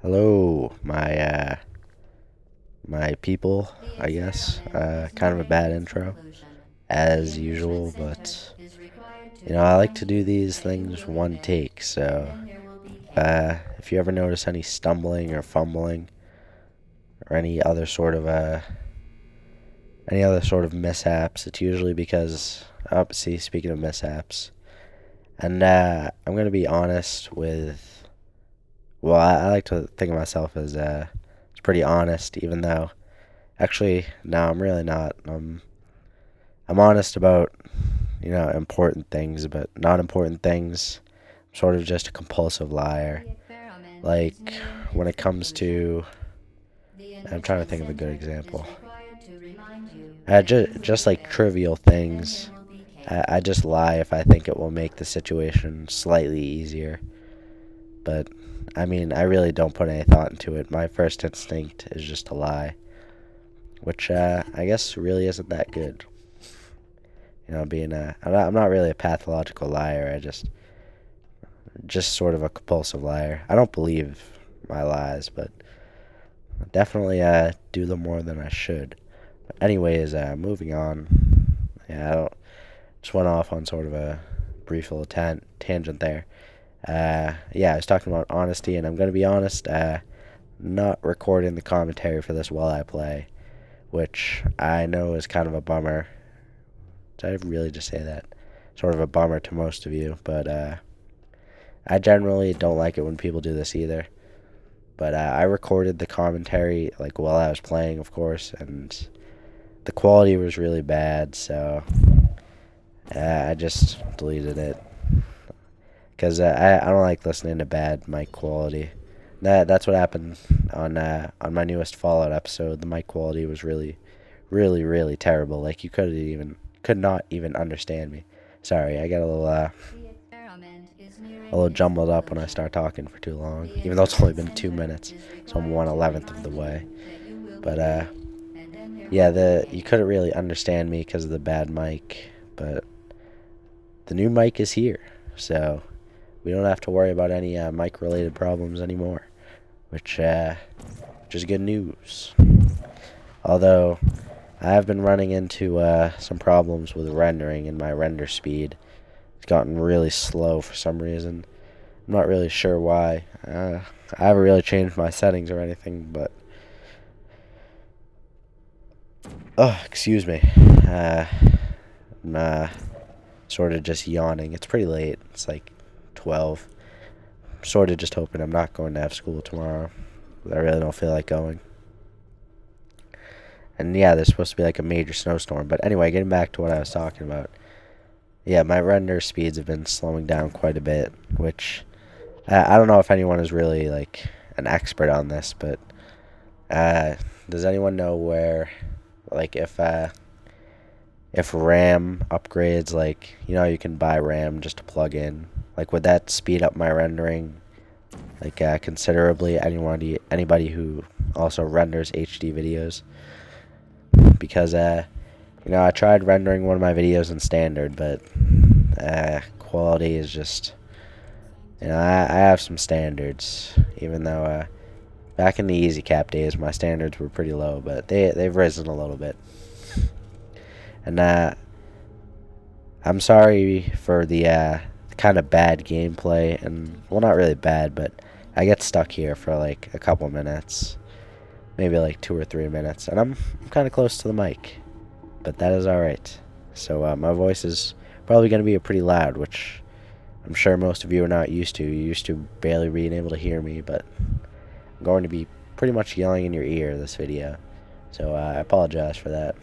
Hello, my people, I guess. Kind of a bad intro, as usual, but I like to do these things one take. So, if you ever notice any stumbling or fumbling or any other sort of mishaps, it's usually because, oh, see, speaking of mishaps, and I'm gonna be honest with. Well, I like to think of myself as it's pretty honest, even though actually no, I'm really not. I'm honest about important things, but not important things. I'm sort of just a compulsive liar. Like when it comes to, I'm trying to think of a good example. Just like trivial things. I just lie if I think it will make the situation slightly easier. But I mean, I really don't put any thought into it. My first instinct is just to lie, which I guess really isn't that good. I'm not really a pathological liar. Just sort of a compulsive liar. I don't believe my lies, but I definitely do them more than I should. But anyways, moving on. Yeah, I don't, just went off on sort of a brief little tangent there. Yeah, I was talking about honesty, and I'm gonna be honest. Not recording the commentary for this while I play, which I know is kind of a bummer. Did I really just say that? Sort of a bummer to most of you, but I generally don't like it when people do this either. But I recorded the commentary like while I was playing, of course, and the quality was really bad, so I just deleted it because I don't like listening to bad mic quality. That's what happened on my newest Fallout episode. The mic quality was really, really, really terrible. Like you could not even understand me. Sorry, I got a little jumbled up when I start talking for too long. Even though it's only been 2 minutes, so I'm 1/11th of the way. But yeah, you couldn't really understand me because of the bad mic. But the new mic is here, so we don't have to worry about any mic-related problems anymore, which is good news. Although I have been running into some problems with rendering, and my render speed has gotten really slow for some reason. I'm not really sure why. I haven't really changed my settings or anything, but oh, excuse me. I'm sort of just yawning. It's pretty late. It's like 12. I'm sort of just hoping I'm not going to have school tomorrow. I really don't feel like going. And yeah, there's supposed to be like a major snowstorm. But anyway, getting back to what I was talking about. Yeah, my render speeds have been slowing down quite a bit, which I don't know if anyone is really like an expert on this, but does anyone know where, like, if RAM upgrades, like, you can buy RAM just to plug in, like, would that speed up my rendering, like, considerably? Anybody who also renders HD videos? Because, I tried rendering one of my videos in standard, but quality is just, I have some standards, even though back in the easy cap days my standards were pretty low, but they've risen a little bit. And I'm sorry for the kind of bad gameplay, and well, not really bad, but I get stuck here for like a couple minutes, maybe like 2 or 3 minutes, and I'm kind of close to the mic, but that is alright. So my voice is probably going to be pretty loud, which I'm sure most of you are not used to. You're used to barely being able to hear me, but I'm going to be pretty much yelling in your ear this video, so I apologize for that.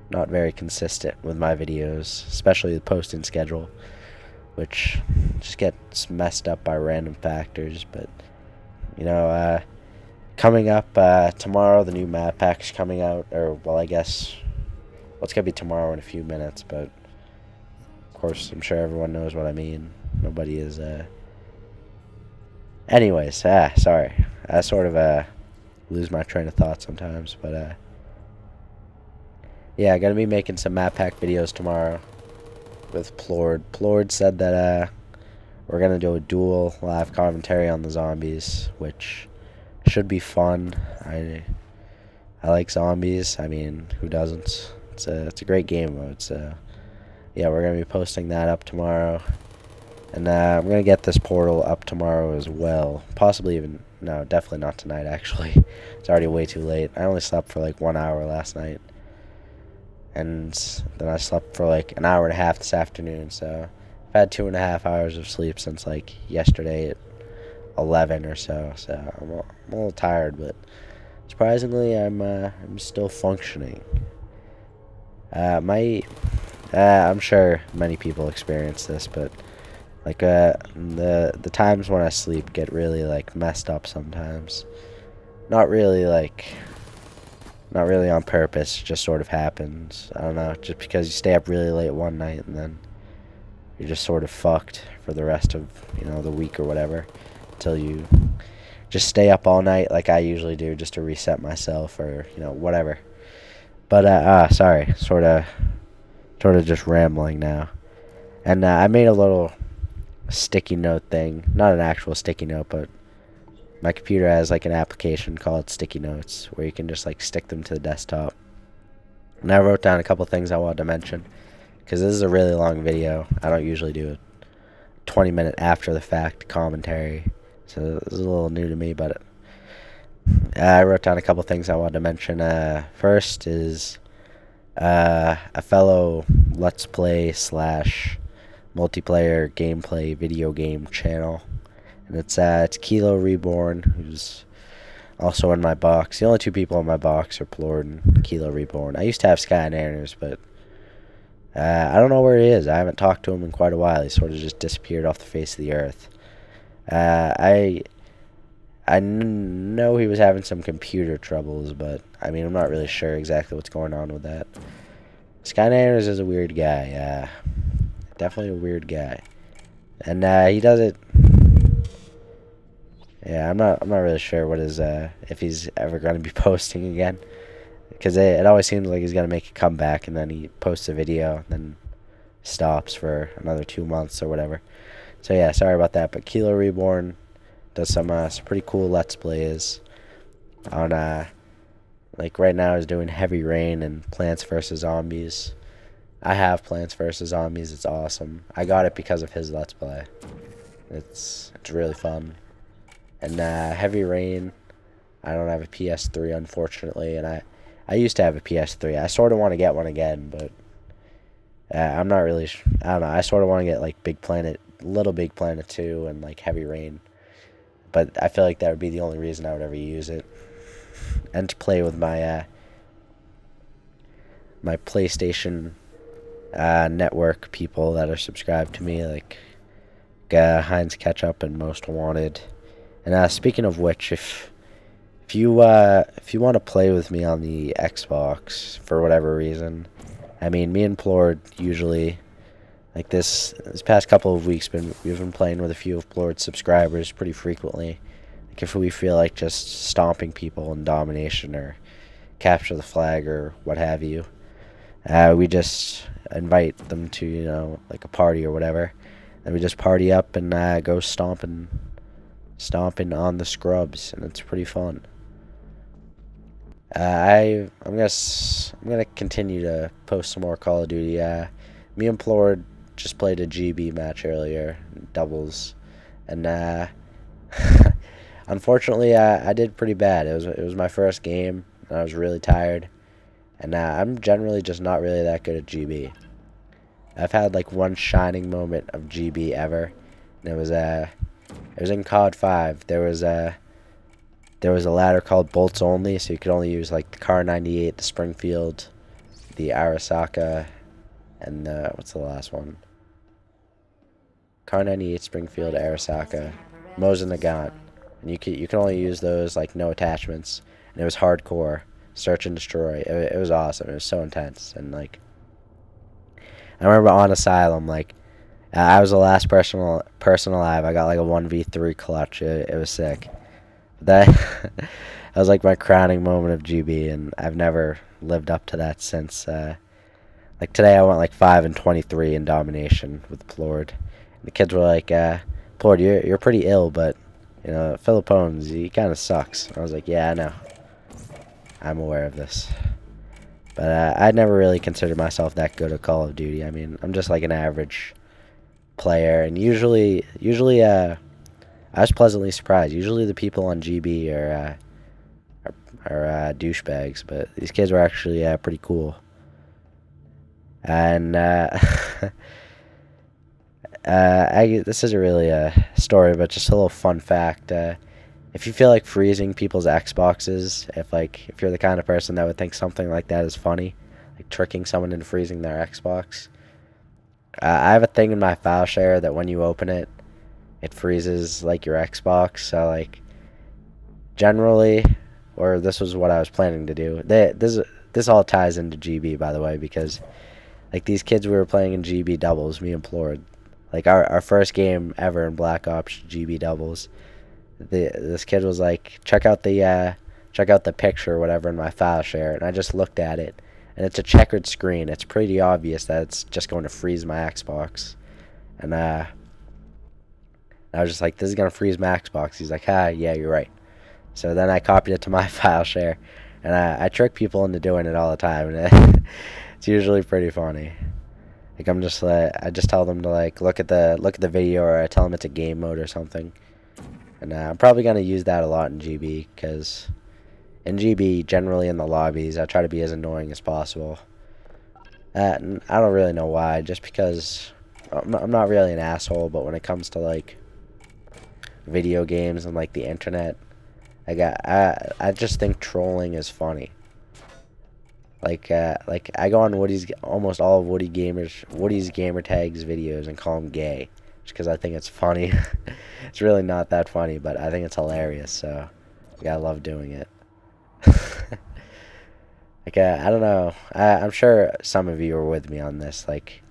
Not very consistent with my videos, especially the posting schedule, which just gets messed up by random factors. But coming up tomorrow, the new map pack's coming out, or well, I guess it's gonna be tomorrow in a few minutes. But of course, I'm sure everyone knows what I mean. Nobody is. Anyways, sorry, I sort of lose my train of thought sometimes, but yeah, I'm gonna be making some map pack videos tomorrow with Plord. Plord said that we're gonna do a dual live commentary on the zombies, which should be fun. I like zombies. I mean, who doesn't? It's a great game mode. So yeah, we're gonna be posting that up tomorrow, and I'm gonna get this portal up tomorrow as well. Possibly even no, definitely not tonight. Actually, it's already way too late. I only slept for like 1 hour last night, and then I slept for like an hour and a half this afternoon. So I've had 2.5 hours of sleep since like yesterday at 11 or so. So I'm a little tired, but surprisingly, I'm still functioning. I'm sure many people experience this, but like the times when I sleep get really like messed up sometimes. Not really on purpose, it just sort of happens. I don't know, just because you stay up really late one night and then you're just sort of fucked for the rest of, the week or whatever, until you just stay up all night like I usually do just to reset myself or, whatever. But, sorry, sort of just rambling now. And I made a little sticky note thing. Not an actual sticky note, but my computer has like an application called Sticky Notes where you can just like stick them to the desktop. And I wrote down a couple things I wanted to mention because this is a really long video. I don't usually do a 20-minute after the fact commentary, so this is a little new to me, but I wrote down a couple things I wanted to mention. First is a fellow Let's Play / multiplayer gameplay video game channel, and it's Kilo Reborn, who's also in my box. The only two people in my box are Plord and Kilo Reborn. I used to have Sky and Anners, but I don't know where he is. I haven't talked to him in quite a while. He sort of just disappeared off the face of the earth. I know he was having some computer troubles, but I mean, I'm not really sure exactly what's going on with that. Skylanders is a weird guy. Definitely a weird guy, and he does it. Yeah, I'm not really sure what his if he's ever going to be posting again, because it always seems like he's going to make a comeback, and then he posts a video, and then stops for another 2 months or whatever. So yeah, sorry about that. But Kilo Reborn does some pretty cool Let's Plays on like right now he's doing Heavy Rain and Plants vs Zombies. I have Plants vs Zombies. It's awesome. I got it because of his Let's Play. It's really fun. And Heavy Rain, I don't have a PS3 unfortunately, and I used to have a PS3. I sort of want to get one again, but I'm not really. I don't know. I sort of want to get like Little Big Planet 2 and like Heavy Rain. But I feel like that would be the only reason I would ever use it, and to play with my my PlayStation network people that are subscribed to me, like Heinz Ketchup and Most Wanted. And speaking of which, if you want to play with me on the Xbox for whatever reason, I mean, me and Plord usually, like this past couple of weeks, we've been playing with a few of Plord's subscribers pretty frequently. Like if we feel like just stomping people in domination or capture the flag or what have you, we just invite them to like a party or whatever, and we just party up and go stomping on the scrubs, and it's pretty fun. I'm gonna continue to post some more Call of Duty. Me and Plord just played a GB match earlier, doubles, and unfortunately I did pretty bad. It was my first game, and I was really tired, and I'm generally just not really that good at GB. I've had like one shining moment of GB ever, and it was in COD 5. There was a ladder called Bolts Only, so you could only use like the Car 98, the Springfield, the Arasaka, and what's the last one? Car 98, Springfield, Arasaka, Mosin Nagant. And you can only use those, like, no attachments. And it was hardcore, search and destroy. It was awesome. It was so intense. And like, I remember on Asylum, like, I was the last person alive. I got like a 1v3 clutch. It was sick. That that was like my crowning moment of GB, and I've never lived up to that since. Like today, I went like 5 and 23 in domination with Plord. The kids were like, Port, you're pretty ill, but you know, Fillipwns, he kind of sucks. I was like, yeah, I know. I'm aware of this. But I'd never really considered myself that good at Call of Duty. I mean, I'm just like an average player, and I was pleasantly surprised. Usually the people on GB are douchebags, but these kids were actually pretty cool. And this isn't really a story, but just a little fun fact. If you feel like freezing people's Xboxes, if you're the kind of person that would think something like that is funny, like tricking someone into freezing their Xbox, I have a thing in my file share that when you open it, it freezes like your Xbox. So like generally, or this was what I was planning to do. This all ties into GB, by the way, because like these kids we were playing in GB doubles, me and Plord, like our first game ever in Black Ops GB doubles. This kid was like, check out the picture or whatever in my file share, and I just looked at it, and it's a checkered screen. It's pretty obvious that it's just going to freeze my Xbox, and I was just like, this is gonna freeze my Xbox. He's like, yeah, you're right. So then I copied it to my file share, and I trick people into doing it all the time, and it's usually pretty funny. Like I just tell them to like look at the video, or I tell them it's a game mode or something. And I'm probably going to use that a lot in GB, because in GB, generally in the lobbies, I try to be as annoying as possible. And I don't really know why, just because I'm not really an asshole, but when it comes to, like, video games and, like, the internet, I just think trolling is funny. Like I go on almost all of Woody's gamertags videos and call him gay, just because I think it's funny. It's really not that funny, but I think it's hilarious, so I love doing it. Like, I don't know. I'm sure some of you are with me on this. Like,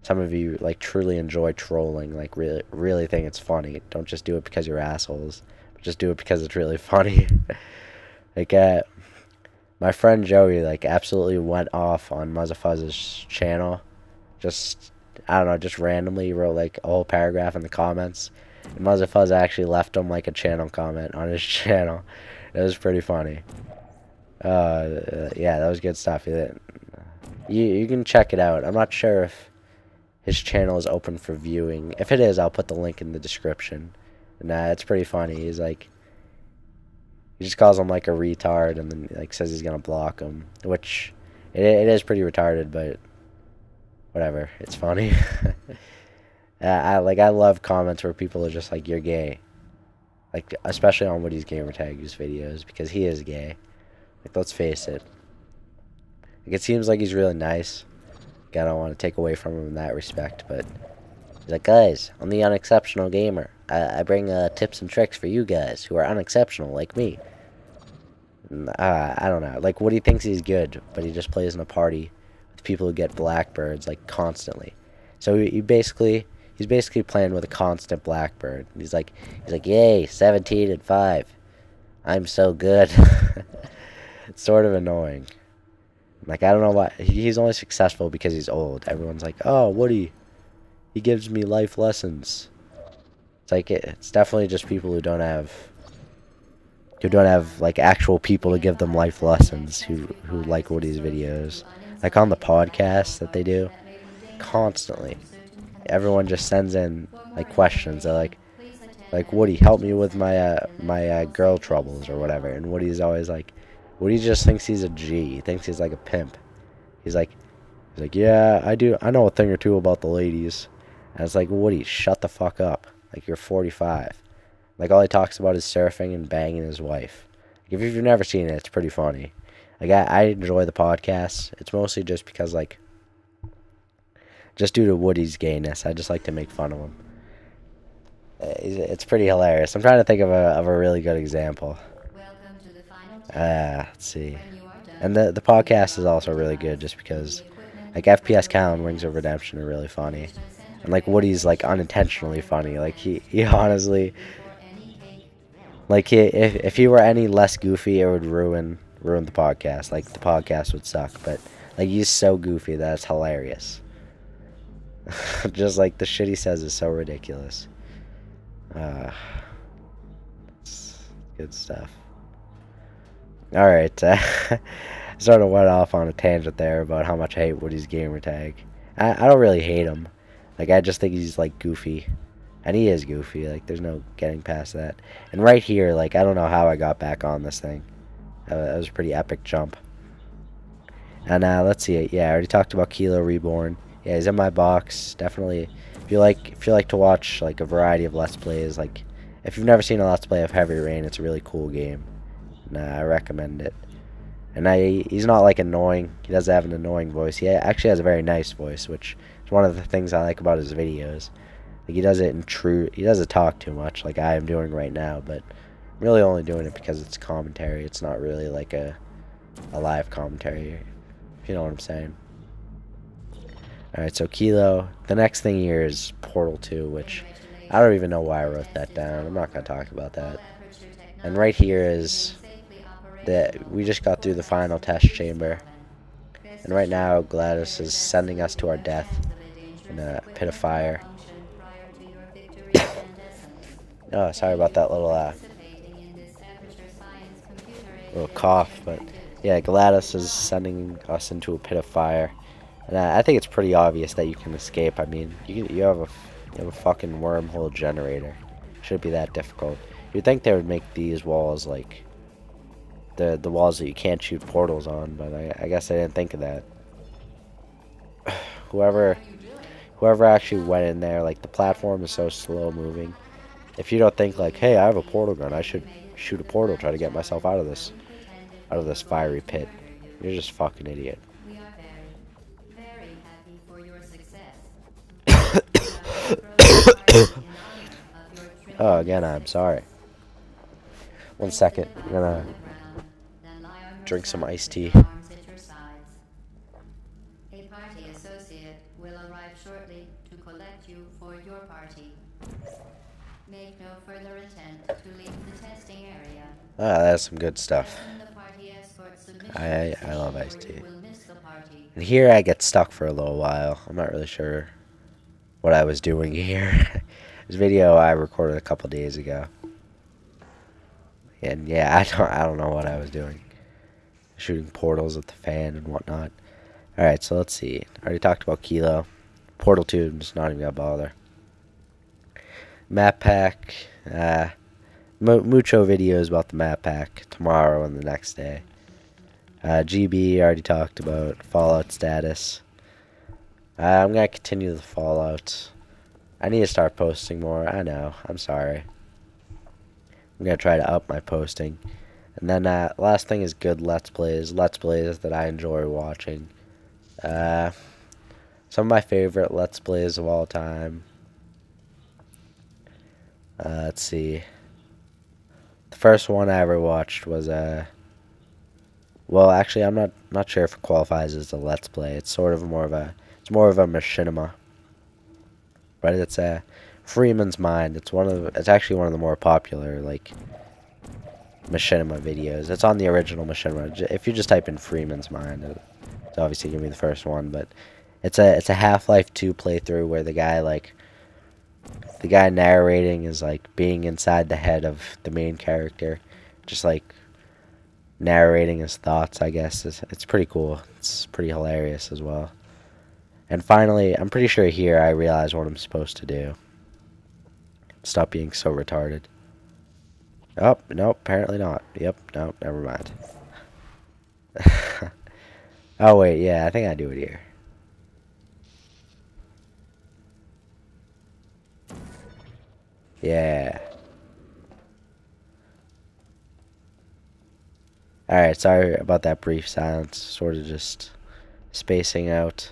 some of you, like, truly enjoy trolling. Like, really think it's funny. Don't just do it because you're assholes, but just do it because it's really funny. Like, my friend Joey, like, absolutely went off on Muzzafuzz's channel. Just, I don't know, just randomly wrote, like, a whole paragraph in the comments. And Muzzafuzz actually left him, like, a channel comment on his channel. It was pretty funny. Yeah, that was good stuff. You can check it out. I'm not sure if his channel is open for viewing. If it is, I'll put the link in the description. And it's pretty funny. He's like, he just calls him like a retard, and then like says he's gonna block him, which it is pretty retarded, but whatever. It's funny. I love comments where people are just like, you're gay. Like, especially on Woody's gamertags videos, because he is gay. Like, let's face it. Like, it seems like he's really nice. Like, I don't want to take away from him in that respect, but he's like, guys, I'm the unexceptional gamer. I bring tips and tricks for you guys who are unexceptional like me. And, I don't know. Like, Woody thinks he's good, but he just plays in a party with people who get blackbirds, like, constantly. So he's basically playing with a constant blackbird. He's like, yay, 17-5. I'm so good. It's sort of annoying. Like, I don't know why. He's only successful because he's old. Everyone's like, oh, Woody, he gives me life lessons. It's like, it's definitely just people who don't have like actual people to give them life lessons who like Woody's videos. Like on the podcast that they do, constantly, everyone just sends in like questions. They're like Woody, help me with my girl troubles or whatever. And Woody's always like, Woody just thinks he's a G. He thinks he's like a pimp. He's like, yeah, I do. I know a thing or two about the ladies. And it's like, Woody, shut the fuck up. Like, you're 45. Like, all he talks about is surfing and banging his wife. Like, if you've never seen it, it's pretty funny. Like, I enjoy the podcast. It's mostly just because, like, just due to Woody's gayness, I just like to make fun of him. It's pretty hilarious. I'm trying to think of a really good example. Let's see. And the podcast is also really good just because, like, FPS Cal and Wings of Redemption are really funny. And, like, Woody's, like, unintentionally funny. Like, he honestly, like, if he were any less goofy, it would ruin the podcast. Like, the podcast would suck. But, like, he's so goofy that it's hilarious. Just, like, the shit he says is so ridiculous. Uh, it's good stuff. Alright, sort of went off on a tangent there about how much I hate Woody's gamertag. I don't really hate him. Like, I just think he's, like, goofy. And he is goofy. Like, there's no getting past that. And right here, like, I don't know how I got back on this thing. That was a pretty epic jump. And let's see. Yeah, I already talked about Kilo Reborn. Yeah, he's in my box. Definitely. If you like to watch like a variety of Let's Plays, like if you've never seen a Let's Play of Heavy Rain, it's a really cool game. And I recommend it. And he's not like annoying. He doesn't have an annoying voice. He actually has a very nice voice, which is one of the things I like about his videos. Like he doesn't talk too much like I am doing right now, but I'm really only doing it because it's commentary. It's not really like a live commentary, if you know what I'm saying. Alright, so Kilo. The next thing here is Portal 2, which I don't even know why I wrote that down. I'm not going to talk about that. And right here is that we just got through the final test chamber. And right now, Gladys is sending us to our death in a pit of fire. Oh, sorry about that little cough, but yeah, Gladys is sending us into a pit of fire. And I think it's pretty obvious that you can escape. I mean, you have a fucking wormhole generator. Shouldn't be that difficult. You'd think they would make these walls like the walls that you can't shoot portals on, but I guess I didn't think of that. Whoever actually went in there, like the platform is so slow moving. If you don't think like, hey, I have a portal gun, I should shoot a portal, try to get myself out of this fiery pit. You're just a fucking idiot. Oh, again, I'm sorry. 1 second. I'm gonna drink some iced tea. A party associate will arrive shortly to collect you for your party. Make no further attempt to leave the testing area. Ah, that's some good stuff. I love iced tea. And here I get stuck for a little while. I'm not really sure what I was doing here. This video I recorded a couple days ago. And yeah, I don't know what I was doing. Shooting portals at the fan and whatnot. Alright, so let's see. I already talked about Kilo. Portal 2, I'm just not even gonna bother. Map pack. Mucho videos about the map pack tomorrow and the next day. GB, I already talked about. Fallout status. I'm gonna continue the Fallout. I need to start posting more. I know. I'm sorry. I'm gonna try to up my posting. And then last thing is good Let's Plays. Let's Plays that I enjoy watching. Some of my favorite Let's Plays of all time. Let's see. The first one I ever watched was well, actually, I'm not sure if it qualifies as a Let's Play. It's sort of more of a machinima. But it's Freeman's Mind. It's actually one of the more popular like machinima videos. It's on the original machinima. If you just type in Freeman's Mind, it's obviously gonna be the first one. But it's a Half-Life 2 playthrough where the guy narrating is like being inside the head of the main character, just like narrating his thoughts. I guess it's pretty cool. It's pretty hilarious as well. And finally, I'm pretty sure here I realize what I'm supposed to do. Stop being so retarded. Oh, nope, apparently not. Yep, nope, never mind. Oh, wait, yeah, I think I do it here. Yeah. Alright, sorry about that brief silence. Sort of just spacing out.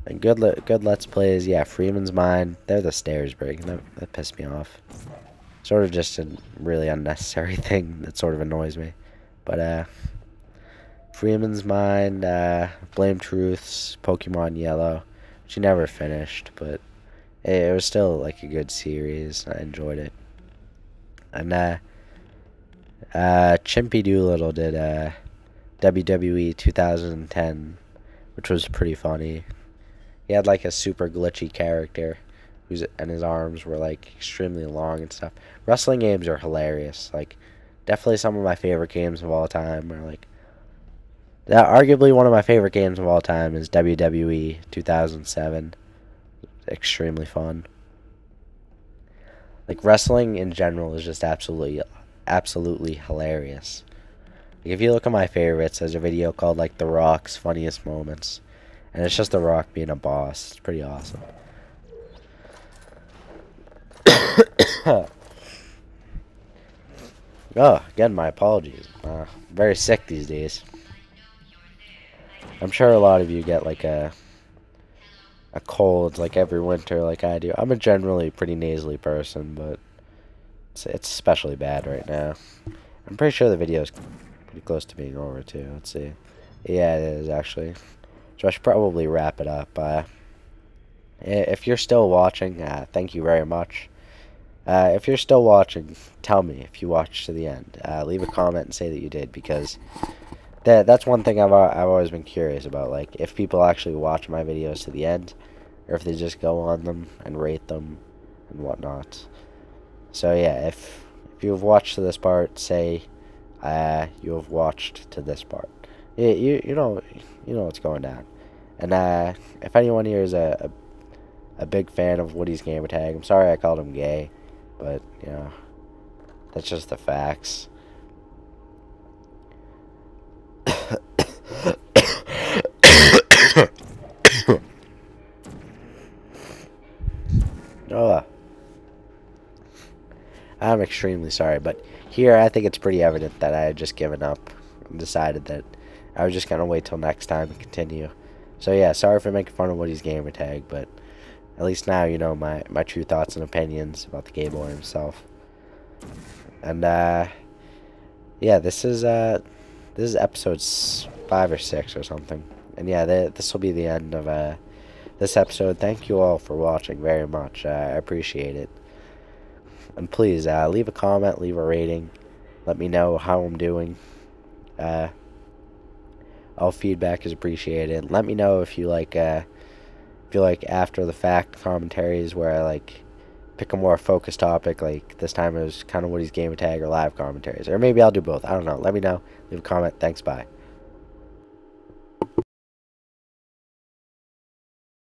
And good Let's Plays, yeah, Freeman's Mind. They're the stairs breaking. That pissed me off. Sort of just a really unnecessary thing that sort of annoys me. But, Freeman's Mind, Blame Truths, Pokemon Yellow, which you never finished, but it was still, like, a good series. I enjoyed it. And, Chimpy Doolittle did, WWE 2010, which was pretty funny. He had like a super glitchy character. and his arms were like extremely long and stuff. Wrestling games are hilarious. Like, definitely some of my favorite games of all time are like that. Arguably one of my favorite games of all time is WWE 2007. Extremely fun. Like, wrestling in general is just absolutely hilarious. Like, if you look at my favorites, there's a video called like The Rock's Funniest Moments, and it's just The Rock being a boss. It's pretty awesome. Oh, again, my apologies. Very sick these days. I'm sure a lot of you get like a cold like every winter like I do. I'm a generally pretty nasally person, but it's especially bad right now. I'm pretty sure the video is pretty close to being over too. Let's see. Yeah, it is actually. So I should probably wrap it up. If you're still watching, thank you very much. If you're still watching, tell me if you watched to the end. Leave a comment and say that you did, because that's one thing I've always been curious about. Like, if people actually watch my videos to the end, or if they just go on them and rate them and whatnot. So yeah, if you have watched to this part, say you have watched to this part. You know what's going down. And if anyone here is a big fan of Woody's gamertag, I'm sorry I called him gay, but you know, that's just the facts. Oh, I'm extremely sorry, but here I think it's pretty evident that I had just given up and decided that I was just gonna wait till next time and continue. So yeah, sorry for making fun of Woody's gamertag, but at least now you know my true thoughts and opinions about the gay boy himself. And yeah, this is episode 5 or 6 or something. And yeah, this will be the end of this episode. Thank you all for watching very much. I appreciate it. And please leave a comment, leave a rating. Let me know how I'm doing. All feedback is appreciated. Let me know if you like after the fact commentaries where I like pick a more focused topic. Like this time it was kind of Woody's gamer tag or live commentaries, or maybe I'll do both. I don't know. Let me know. Leave a comment. Thanks. Bye.